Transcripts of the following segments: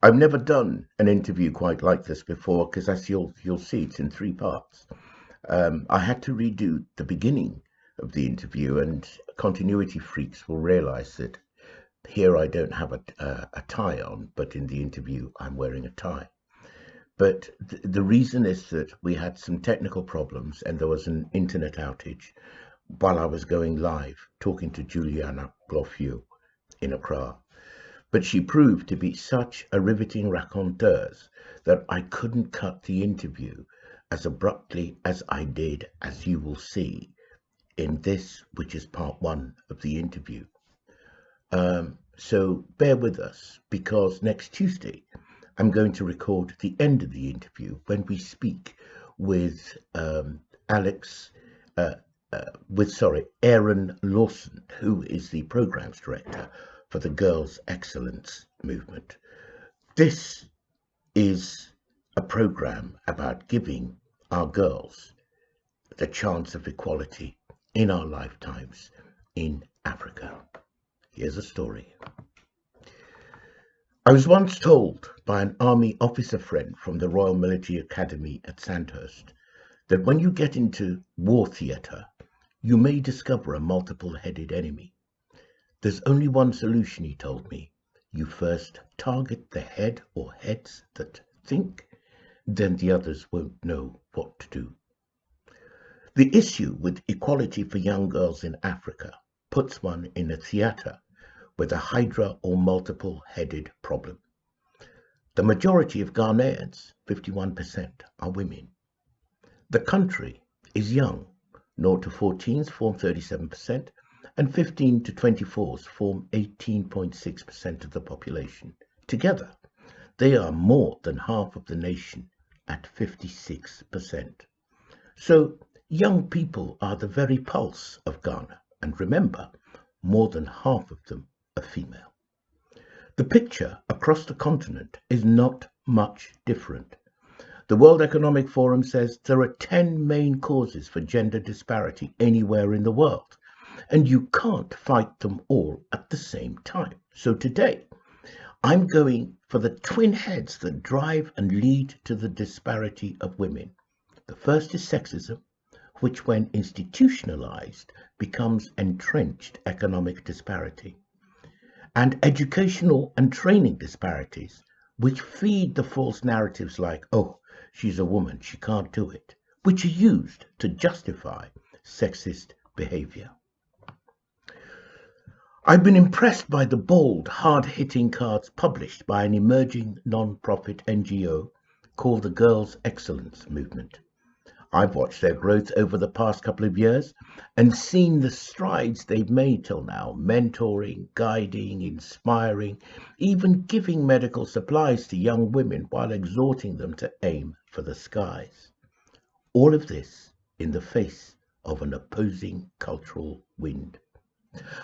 I've never done an interview quite like this before because as you'll see, it's in three parts. I had to redo the beginning of the interview, and continuity freaks will realize that here I don't have a tie on, but in the interview I'm wearing a tie. But the reason is that we had some technical problems and there was an internet outage while I was going live talking to Juliana Gloffieux in Accra. But she proved to be such a riveting raconteuse that I couldn't cut the interview as abruptly as I did, as you will see in this, which is part one of the interview. So bear with us, because next Tuesday I'm going to record the end of the interview when we speak with Alex, Aaron Lawson, who is the programs director for the Girls Excellence Movement. This is a program about giving our girls the chance of equality in our lifetimes in Africa. Here's a story. I was once told by an army officer friend from the Royal Military Academy at Sandhurst that when you get into war theatre, you may discover a multiple-headed enemy. There's only one solution, he told me. You first target the head or heads that think, then the others won't know what to do. The issue with equality for young girls in Africa puts one in a theatre with a hydra or multiple-headed problem. The majority of Ghanaians, 51%, are women. The country is young. 0 to 14s form 37%, and 15 to 24s form 18.6% of the population. Together, they are more than half of the nation at 56%. So, young people are the very pulse of Ghana, and remember, more than half of them are female. The picture across the continent is not much different. The World Economic Forum says there are 10 main causes for gender disparity anywhere in the world, and you can't fight them all at the same time. So today, I'm going for the twin heads that drive and lead to the disparity of women. The first is sexism, which when institutionalized becomes entrenched economic disparity, and educational and training disparities, which feed the false narratives like, oh, she's a woman, she can't do it, which are used to justify sexist behavior. I've been impressed by the bold, hard-hitting cards published by an emerging non-profit NGO called the Girls Excellence Movement. I've watched their growth over the past couple of years and seen the strides they've made till now, mentoring, guiding, inspiring, even giving medical supplies to young women while exhorting them to aim for the skies. All of this in the face of an opposing cultural wind.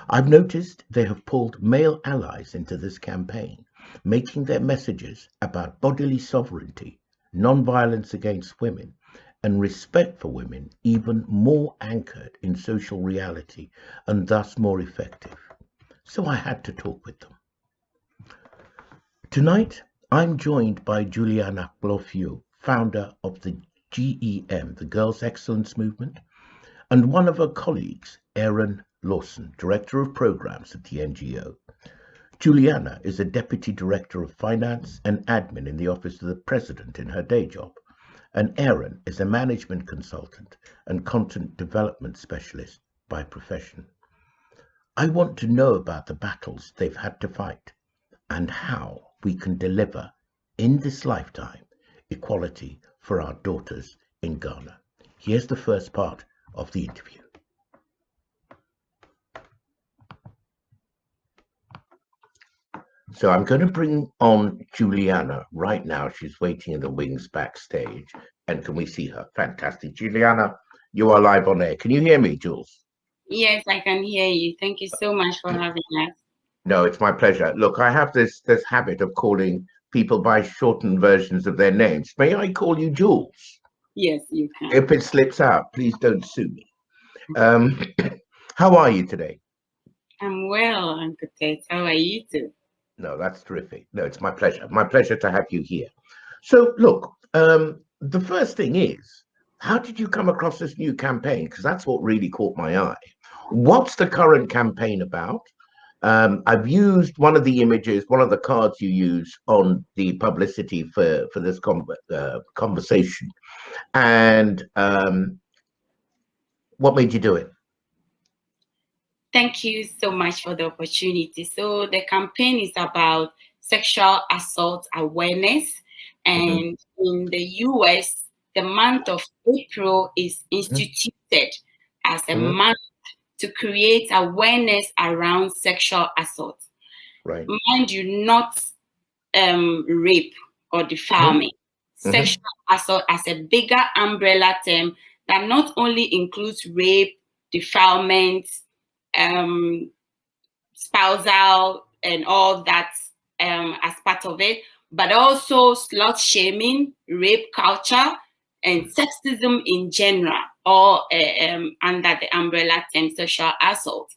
I've noticed they have pulled male allies into this campaign, making their messages about bodily sovereignty, non-violence against women, and respect for women even more anchored in social reality and thus more effective. So I had to talk with them. Tonight, I'm joined by Juliana Gloffieux, founder of the GEM, the Girls Excellence Movement, and one of her colleagues, Aaron Lawson, Director of Programs at the NGO. Juliana is a Deputy Director of Finance and Admin in the Office of the President in her day job, and Aaron is a management consultant and content development specialist by profession. I want to know about the battles they've had to fight and how we can deliver in this lifetime equality for our daughters in Ghana. Here's the first part of the interview. So I'm going to bring on Juliana right now. She's waiting in the wings backstage. And can we see her? Fantastic. Juliana, you are live on air. Can you hear me, Jules? Yes, I can hear you. Thank you so much for having us. No, it's my pleasure. Look, I have this habit of calling people by shortened versions of their names. May I call you Jules? Yes, you can. If it slips out, please don't sue me. How are you today? I'm well, Uncle Ted. How are you too? No, that's terrific. No, it's my pleasure. My pleasure to have you here. So, look, the first thing is, how did you come across this new campaign? Because that's what really caught my eye. What's the current campaign about? I've used one of the images, one of the cards you use on the publicity for this conversation. And what made you do it? Thank you so much for the opportunity. So the campaign is about sexual assault awareness. And in the US, the month of April is instituted as a month to create awareness around sexual assault. Right. Mind you, not rape or defilement. Sexual assault as a bigger umbrella term that not only includes rape, defilement, spousal and all that as part of it, but also slut shaming, rape culture, and sexism in general, all under the umbrella term sexual assault.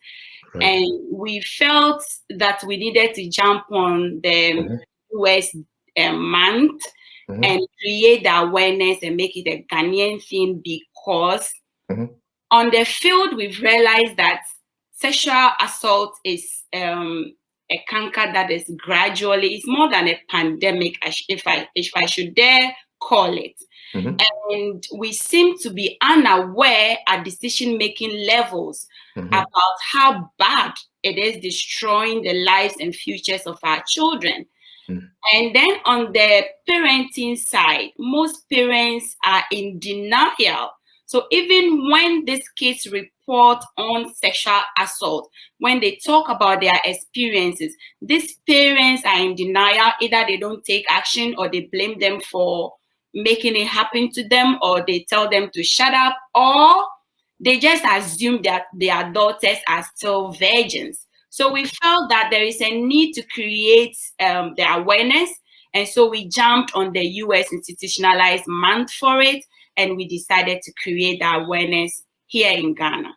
Right. And we felt that we needed to jump on the US month and create the awareness and make it a Ghanaian thing, because on the field, we've realized that sexual assault is a canker that is gradually, it's more than a pandemic, if I should dare call it. And we seem to be unaware at decision-making levels about how bad it is destroying the lives and futures of our children. And then on the parenting side, most parents are in denial. So even when these kids report on sexual assault, when they talk about their experiences, these parents are in denial. Either they don't take action, or they blame them for making it happen to them, or they tell them to shut up, or they just assume that their daughters are still virgins. So we felt that there is a need to create the awareness. And so we jumped on the US institutionalized month for it. And we decided to create the awareness here in Ghana.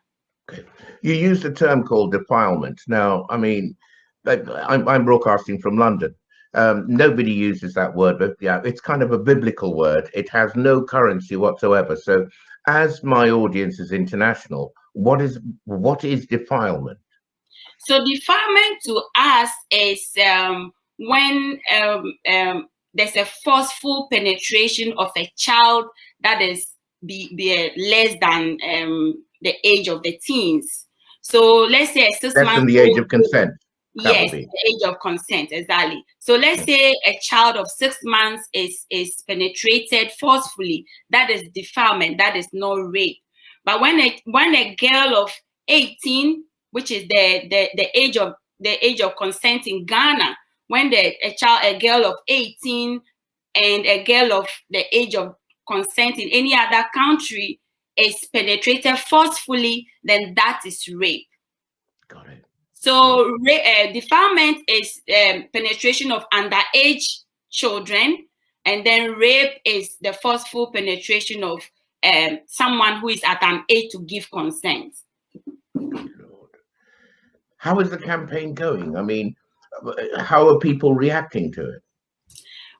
Okay. You used a term called defilement. Now, I mean, I'm broadcasting from London. Nobody uses that word, but yeah, it's kind of a biblical word. It has no currency whatsoever. So as my audience is international, what is defilement? So defilement to us is when there's a forceful penetration of a child that is be less than the age of the teens. So let's say a 6 month less than the age of consent. Yes, the age of consent, exactly. So let's say a child of 6 months is penetrated forcefully. That is defilement. That is not rape. But when a girl of 18, which is the age of consent in Ghana, when a girl of 18 and a girl of the age of consent in any other country is penetrated forcefully, then that is rape. Got it. So defilement is penetration of underage children, and then rape is the forceful penetration of someone who is at an age to give consent. Lord. How is the campaign going? I mean, how are people reacting to it?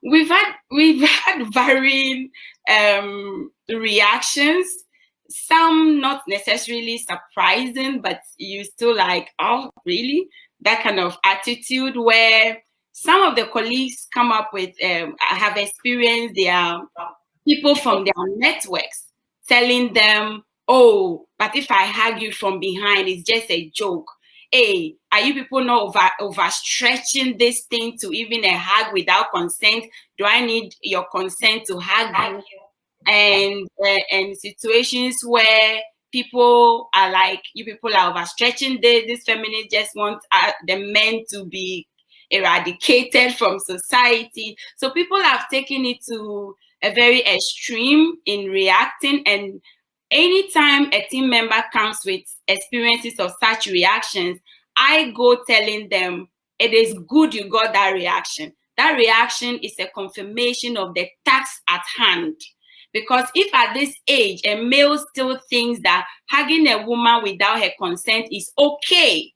We've had varying reactions. Some not necessarily surprising, but you still like, oh, really? That kind of attitude, where some of the colleagues come up with, have experienced their people from their networks telling them, oh, but if I hug you from behind, it's just a joke. Hey, are you people not overstretching this thing to even a hug without consent? Do I need your consent to hug you? And situations where people are like, you people are overstretching this feminists just want the men to be eradicated from society. So people have taken it to a very extreme in reacting. And anytime a team member comes with experiences of such reactions, I go telling them, it is good you got that reaction. That reaction is a confirmation of the task at hand. Because if at this age, a male still thinks that hugging a woman without her consent is okay,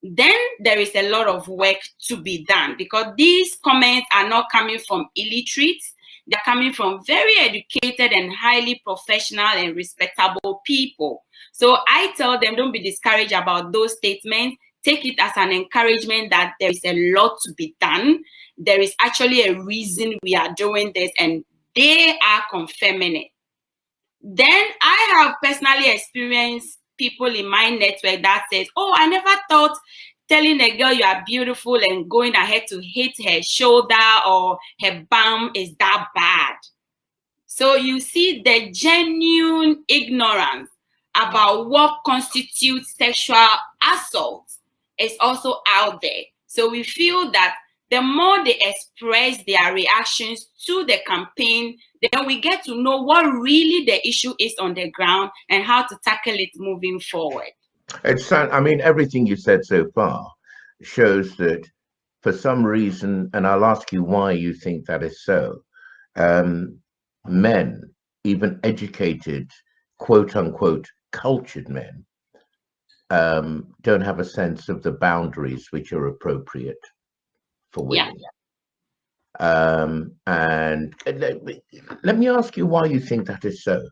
then there is a lot of work to be done, because these comments are not coming from illiterates. They're coming from very educated and highly professional and respectable people. So I tell them, don't be discouraged about those statements. Take it as an encouragement that there is a lot to be done. There is actually a reason we are doing this, and they are confirming it. Then I have personally experienced people in my network that says, oh, I never thought telling a girl you are beautiful and going ahead to hit her shoulder or her bum is that bad. So you see, the genuine ignorance about what constitutes sexual assault is also out there. So we feel that the more they express their reactions to the campaign, then we get to know what really the issue is on the ground and how to tackle it moving forward. I mean, everything you said so far shows that for some reason, and I'll ask you why you think that is so, men, even educated, quote unquote, cultured men, don't have a sense of the boundaries which are appropriate for women. Yeah. And let me ask you why you think that is so.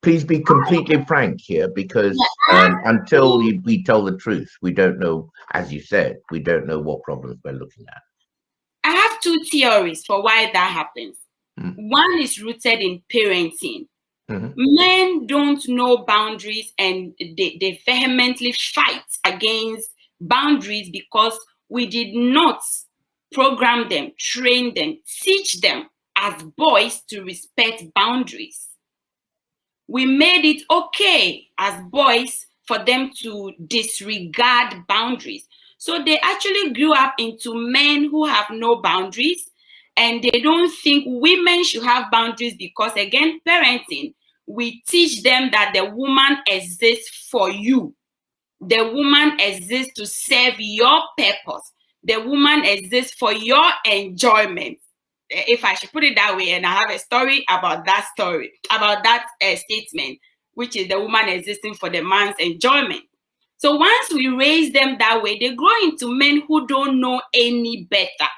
Please be completely frank here, because until we tell the truth, we don't know, as you said, we don't know what problems we're looking at. I have two theories for why that happens. One is rooted in parenting. Men don't know boundaries, and they vehemently fight against boundaries because we did not program them, train them, teach them as boys to respect boundaries. We made it okay as boys for them to disregard boundaries. So they actually grew up into men who have no boundaries, and they don't think women should have boundaries because, again, parenting, we teach them that the woman exists for you. The woman exists to serve your purpose. The woman exists for your enjoyment. If I should put it that way, and I have a story, about that statement, which is the woman existing for the man's enjoyment. So once we raise them that way, they grow into men who don't know any better.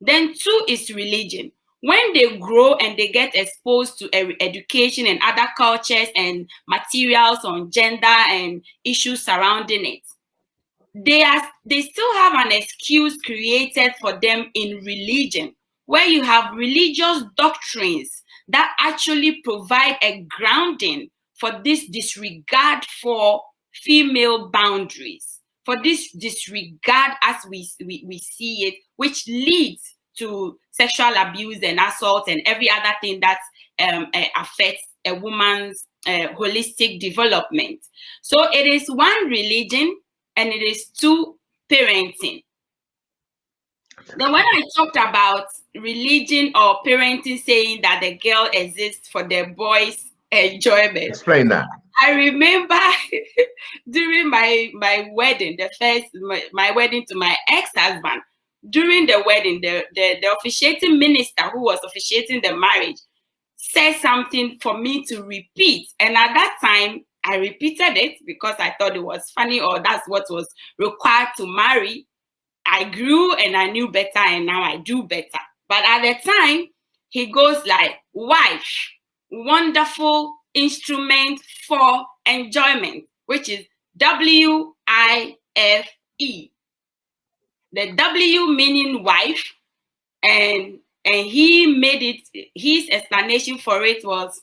Then two is religion. When they grow and they get exposed to education and other cultures and materials on gender and issues surrounding it, they still have an excuse created for them in religion, where you have religious doctrines that actually provide a grounding for this disregard for female boundaries, for this disregard as we see it, which leads to sexual abuse and assault and every other thing that affects a woman's holistic development. So it is one, religion, and it is two, parenting. Then when I talked about religion or parenting saying that the girl exists for the boys' enjoyment. Explain that. I remember during my wedding, my wedding to my ex-husband, during the wedding, the officiating minister who was officiating the marriage said something for me to repeat. And at that time, I repeated it because I thought it was funny, or that's what was required to marry. I grew and I knew better, and now I do better. But at the time, he goes like, wife, wonderful instrument for enjoyment, which is WIFE. The W meaning wife, and he made it, his explanation for it was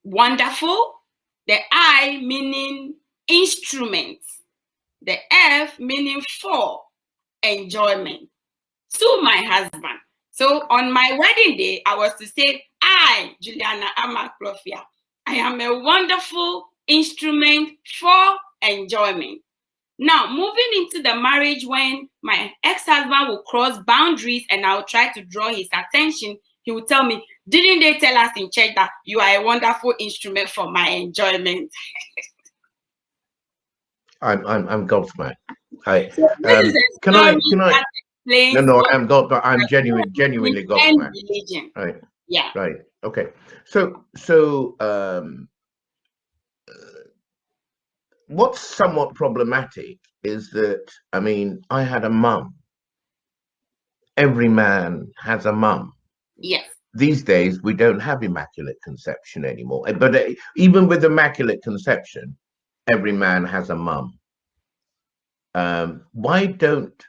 wonderful. The I meaning instrument. The F meaning for enjoyment. To my husband. So on my wedding day, I was to say, I, Juliana Amakrofia, I am a wonderful instrument for enjoyment. Now, moving into the marriage, when my ex-husband will cross boundaries and I'll try to draw his attention, he will tell me, didn't they tell us in church that you are a wonderful instrument for my enjoyment? I'm gobsmacked. I'm genuinely gobsmacked. Religion. Right. Yeah. Right. Okay. So what's somewhat problematic is that, I mean, I had a mum. Every man has a mum. Yes. These days, we don't have immaculate conception anymore. But even with immaculate conception, every man has a mum. Why don't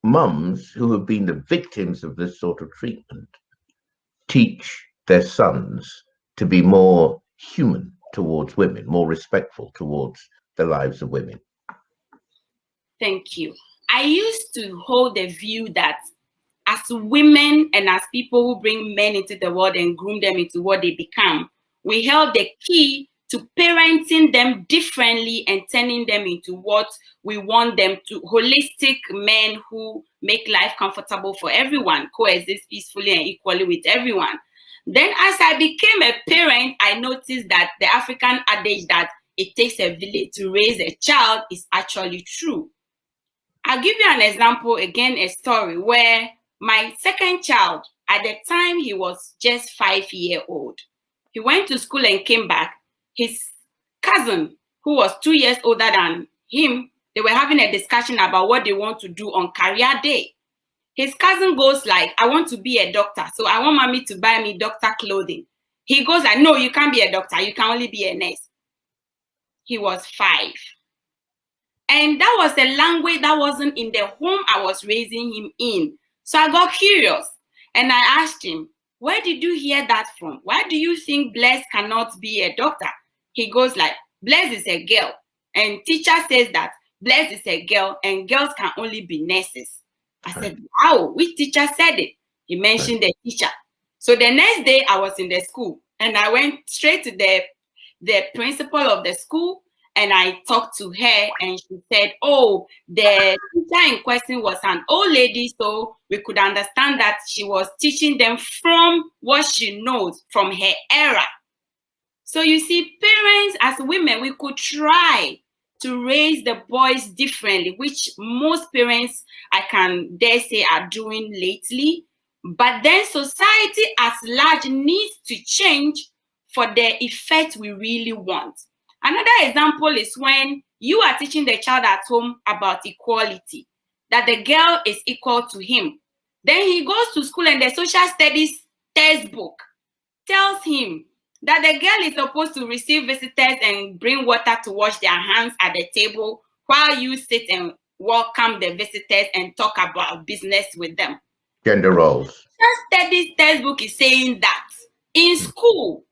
mums who have been the victims of this sort of treatment teach their sons to be more human towards women, more respectful towards the lives of women? Thank you. I used to hold the view that as women and as people who bring men into the world and groom them into what they become, we held the key to parenting them differently and turning them into what we want them to, holistic men who make life comfortable for everyone, coexist peacefully and equally with everyone. Then as I became a parent, I noticed that the African adage that it takes a village to raise a child is actually true. I'll give you an example, again, a story where my second child, at the time he was just 5 years old, he went to school and came back. His cousin, who was 2 years older than him, they were having a discussion about what they want to do on career day. His cousin goes like, I want to be a doctor, so I want mommy to buy me doctor clothing. He goes like, no, you can't be a doctor, you can only be a nurse. He was 5. And that was a language that wasn't in the home I was raising him in. So I got curious and I asked him, where did you hear that from? Why do you think Bless cannot be a doctor? He goes like, Bless is a girl. And teacher says that Bless is a girl and girls can only be nurses. I said, wow, which teacher said it? He mentioned the teacher. So the next day I was in the school and I went straight to the principal of the school. And I talked to her and she said, oh, the teacher in question was an old lady, so we could understand that she was teaching them from what she knows from her era. So you see, parents as women, we could try to raise the boys differently, which most parents, I can dare say, are doing lately. But then society as large needs to change for the effect we really want. Another example is when you are teaching the child at home about equality, that the girl is equal to him. Then he goes to school and the social studies textbook tells him that the girl is supposed to receive visitors and bring water to wash their hands at the table while you sit and welcome the visitors and talk about business with them. Gender roles. Social studies textbook is saying that in school.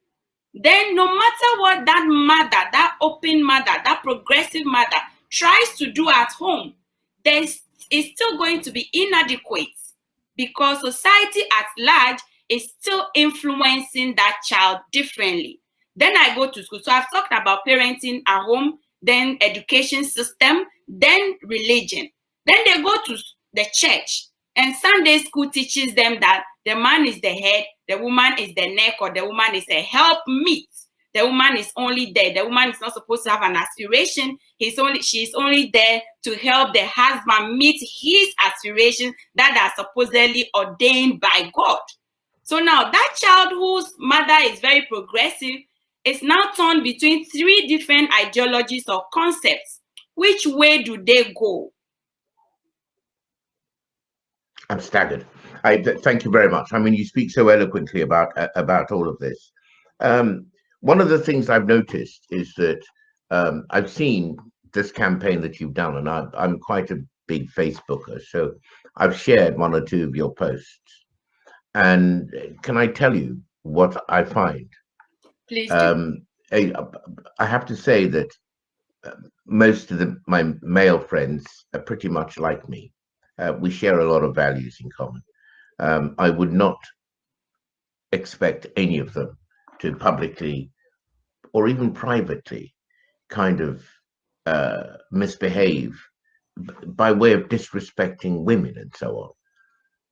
Then no matter what that mother, that open mother, that progressive mother tries to do at home, it's still going to be inadequate because society at large is still influencing that child differently. Then I go to school. So I've talked about parenting at home, then education system, then religion. Then they go to the church and Sunday school teaches them that the man is the head, the woman is the neck, or the woman is a helpmeet. The woman is only there. The woman is not supposed to have an aspiration. She's only there to help the husband meet his aspirations that are supposedly ordained by God. So now that child whose mother is very progressive is now torn between 3 different ideologies or concepts. Which way do they go? I'm staggered. Thank you very much. I mean, you speak so eloquently about all of this. One of the things I've noticed is that I've seen this campaign that you've done, and I'm quite a big Facebooker, so I've shared 1 or 2 of your posts. And can I tell you what I find? Please do. I have to say that most of my male friends are pretty much like me. We share a lot of values in common. I would not expect any of them to publicly or even privately kind of misbehave by way of disrespecting women and so on.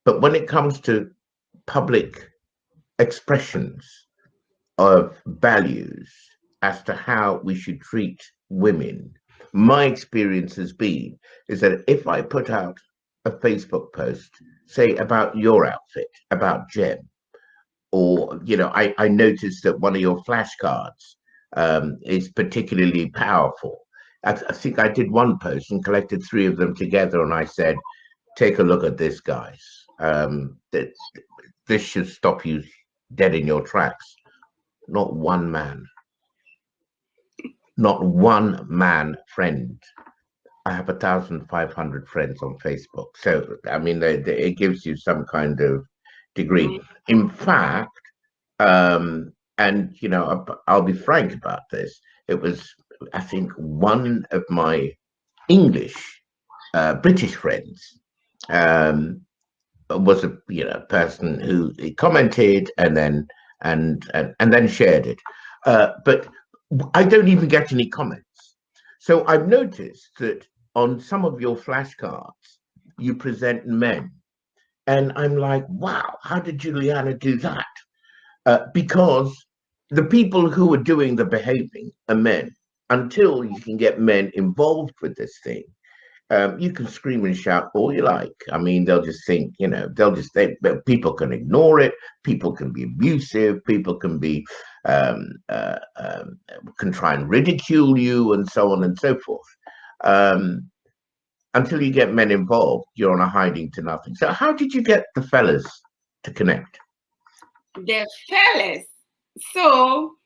But when it comes to public expressions of values as to how we should treat women, my experience has been is that if I put out a Facebook post, say about your outfit, about Jem, or I noticed that one of your flashcards is particularly powerful. I think I did one post and collected 3 of them together, and I said, "Take a look at this, guys. This should stop you dead in your tracks." Not one man, not one man friend. I have 1,500 friends on Facebook, so I mean, it gives you some kind of degree. In fact, and I'll be frank about this. It was, I think, one of my English British friends was a person who commented and then shared it, but I don't even get any comments. So I've noticed that on some of your flashcards you present men, and I'm like, wow, how did Juliana do that? Because the people who are doing the behaving are men. Until you can get men involved with this thing, you can scream and shout all you like. I mean, they'll just think, people can ignore it. People can be abusive. People can can try and ridicule you, and so on and so forth. Until you get men involved, you're on a hiding to nothing. So how did you get the fellas to connect? The fellas. So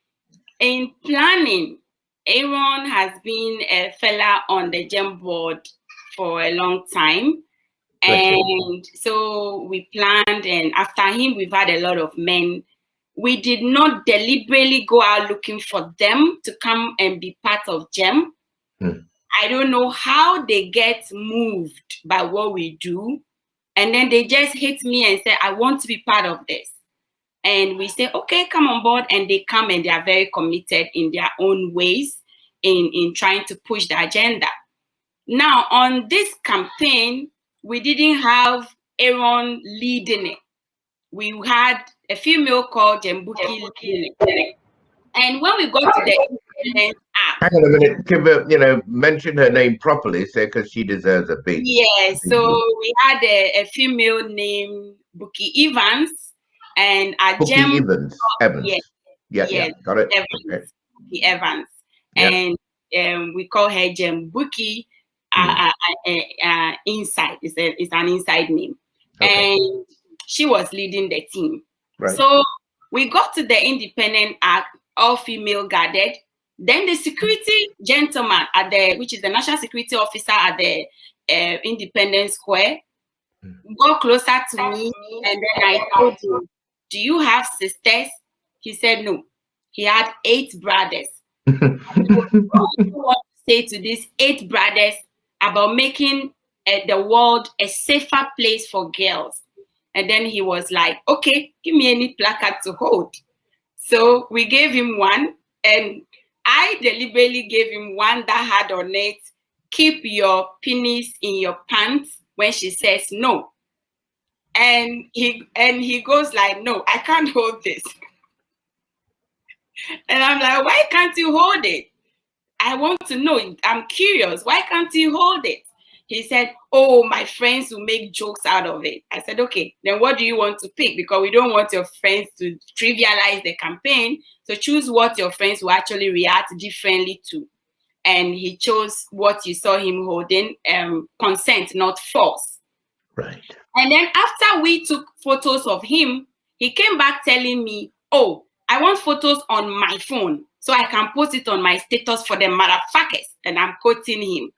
in planning, Aaron has been a fella on the GEM board for a long time. And so we planned, and after him, we've had a lot of men. We did not deliberately go out looking for them to come and be part of GEM. I don't know how they get moved by what we do. And then they just hit me and say, I want to be part of this. And we say, okay, come on board. And they come, and they are very committed in their own ways in trying to push the agenda. Now, on this campaign, we didn't have Aaron leading it. We had a female called Jembuki leading it. And when we got to the independence act, hang on a minute, give her, mention her name properly, because she deserves a big. Yeah, so we had a female named Buki Evans, and a Buki Evans. Yeah, got it. Evans, okay. Buki Evans, and we call her Gem Buki. Inside, it's an inside name, and she was leading the team. Right. So we got to the Independent Act, all female guarded. Then the security gentleman which is the National Security Officer at the Independence Square, got closer to me, and then I told him, "Do you have sisters?" He said no. He had 8 brothers. What do you want to say to these 8 brothers about making the world a safer place for girls? And then he was like, okay, give me any placard to hold. So we gave him one, and I deliberately gave him one that had on it, "Keep your penis in your pants," when she says no. And he goes like, "No, I can't hold this." And I'm like, "Why can't you hold it? I want to know. I'm curious. Why can't you hold it?" He said, "Oh, my friends will make jokes out of it." I said, "Okay, then what do you want to pick? Because we don't want your friends to trivialize the campaign. So choose what your friends will actually react differently to." And he chose what you saw him holding, consent, not force. Right. And then after we took photos of him, he came back telling me, "Oh, I want photos on my phone so I can post it on my status for the motherfuckers." And I'm quoting him.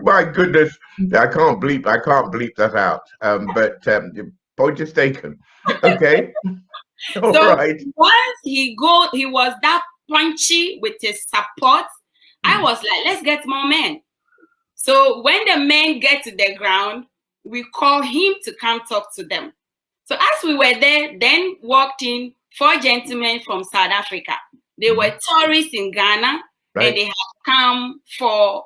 My goodness, I can't bleep that out. But point is taken. Okay. All right. Once he was that punchy with his support. I was like, let's get more men. So when the men get to the ground, we call him to come talk to them. So as we were there, then walked in 4 gentlemen from South Africa. They were tourists in Ghana, and they had come for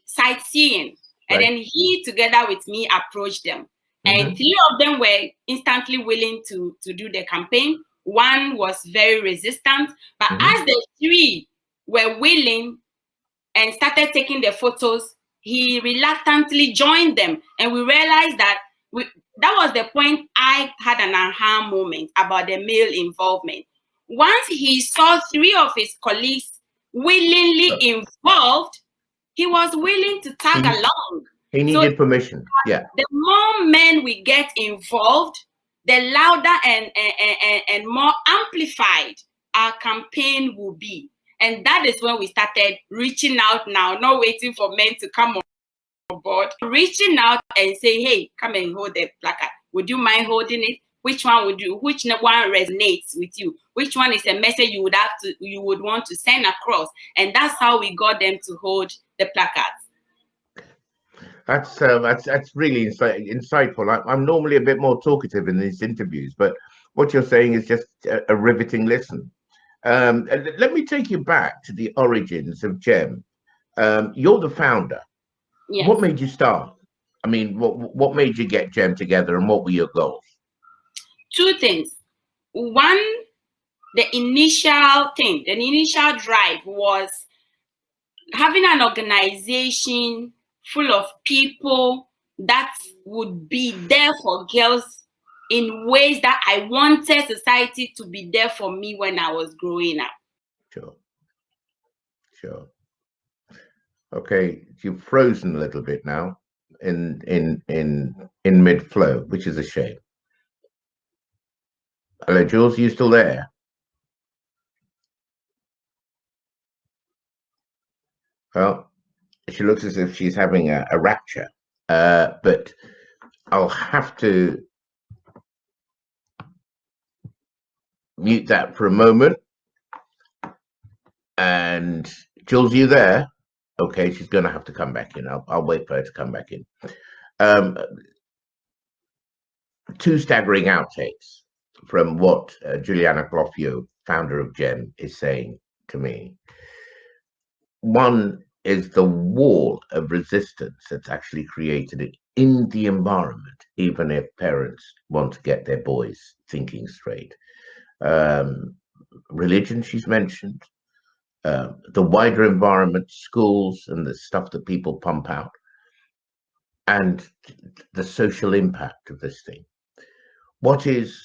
sightseeing. And then he, together with me, approached them. And 3 of them were instantly willing to do the campaign. 1 was very resistant. But as the 3 were willing and started taking the photos, he reluctantly joined them. And we realized that that was the point I had an aha moment about the male involvement. Once he saw 3 of his colleagues willingly involved, he was willing to tag along. He needed permission. Yeah. The more men we get involved, the louder and more amplified our campaign will be. And that is when we started reaching out now, not waiting for men to come on board, reaching out and say, hey, come and hold the placard. Would you mind holding it? Which one would you, which one resonates with you? Which one is a message you would want to send across? And that's how we got them to hold the placards. That's really insightful. I'm normally a bit more talkative in these interviews, but what you're saying is just a riveting listen. Let me take you back to the origins of GEM. You're the founder. Yes. What made you start? I mean, what made you get GEM together, and what were your goals? Two things. One, the initial drive was having an organization full of people that would be there for girls in ways that I wanted society to be there for me when I was growing up. Sure. Okay, you've frozen a little bit now in mid flow, which is a shame. Hello, Jules, are you still there? Well, she looks as if she's having a rapture, but I'll have to mute that for a moment. And Jules, you there? Okay, she's going to have to come back in. I'll wait for her to come back in. Two staggering outtakes from what Juliana Clofio, founder of GEM, is saying to me. One is the wall of resistance that's actually created in the environment, even if parents want to get their boys thinking straight. Religion, she's mentioned, the wider environment, schools, and the stuff that people pump out, and the social impact of this thing. What is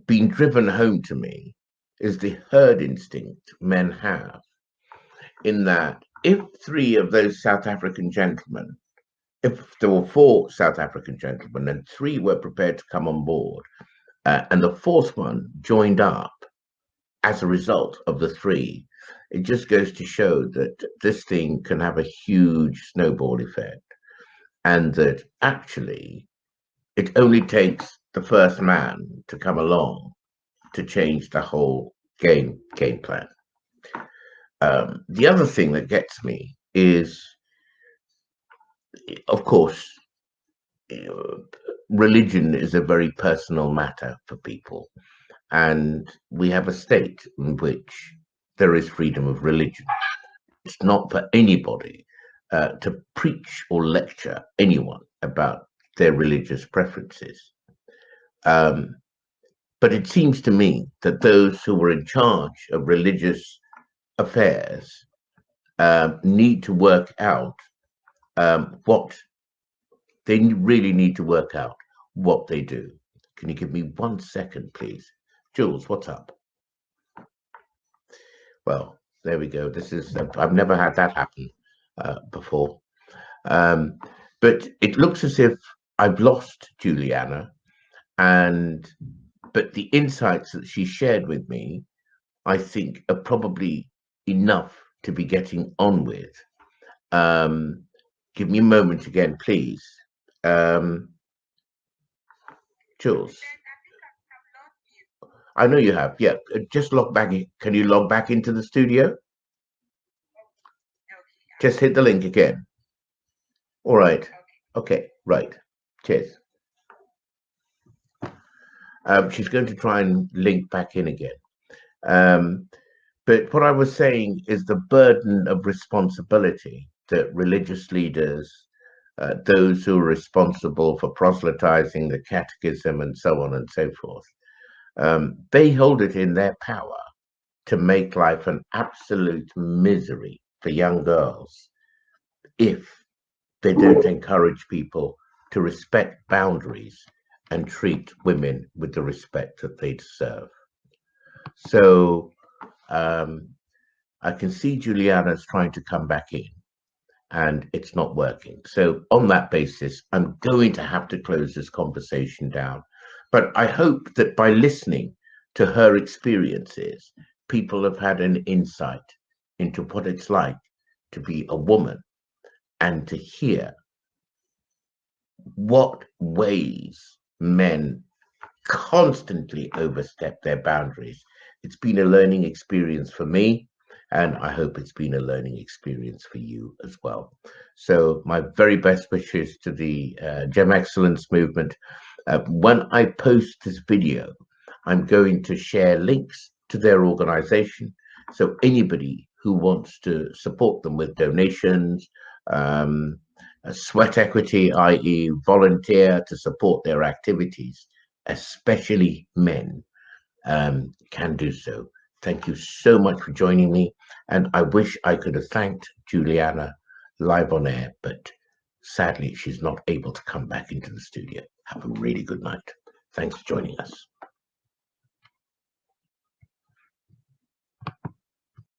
being driven home to me is the herd instinct men have, in that if three of those South African gentlemen, if there were four South African gentlemen and three were prepared to come on board, and the fourth one joined up as a result of the three, it just goes to show that this thing can have a huge snowball effect, and that actually it only takes the first man to come along to change the whole game plan. The other thing that gets me is, of course, religion is a very personal matter for people, and we have a state in which there is freedom of religion. It's not for anybody to preach or lecture anyone about their religious preferences. But it seems to me that those who were in charge of religious affairs need to work out what they really need to work out what they do. Can you give me 1 second, please? Jules, what's up? Well, there we go. This is, I've never had that happen before. But it looks as if I've lost Juliana, but the insights that she shared with me, I think, are probably enough to be getting on with. Give me a moment again, please. Jules, I know you have. Yeah, just log back in. Can you log back into the studio? Just hit the link again. All right. Okay, right. Cheers. She's going to try and link back in again. But what I was saying is the burden of responsibility that religious leaders, those who are responsible for proselytizing the catechism and so on and so forth, they hold it in their power to make life an absolute misery for young girls if they don't encourage people to respect boundaries and treat women with the respect that they deserve. So I can see Juliana's trying to come back in, and it's not working. So on that basis, I'm going to have to close this conversation down. But I hope that by listening to her experiences, people have had an insight into what it's like to be a woman and to hear what ways men constantly overstep their boundaries. It's been a learning experience for me, and I hope it's been a learning experience for you as well. So my very best wishes to the Gem Excellence movement. When I post this video, I'm going to share links to their organization. So anybody who wants to support them with donations, sweat equity, i.e. volunteer to support their activities, especially men, can do so. Thank you so much for joining me. And I wish I could have thanked Juliana live on air, but sadly, she's not able to come back into the studio. Have a really good night. Thanks for joining us.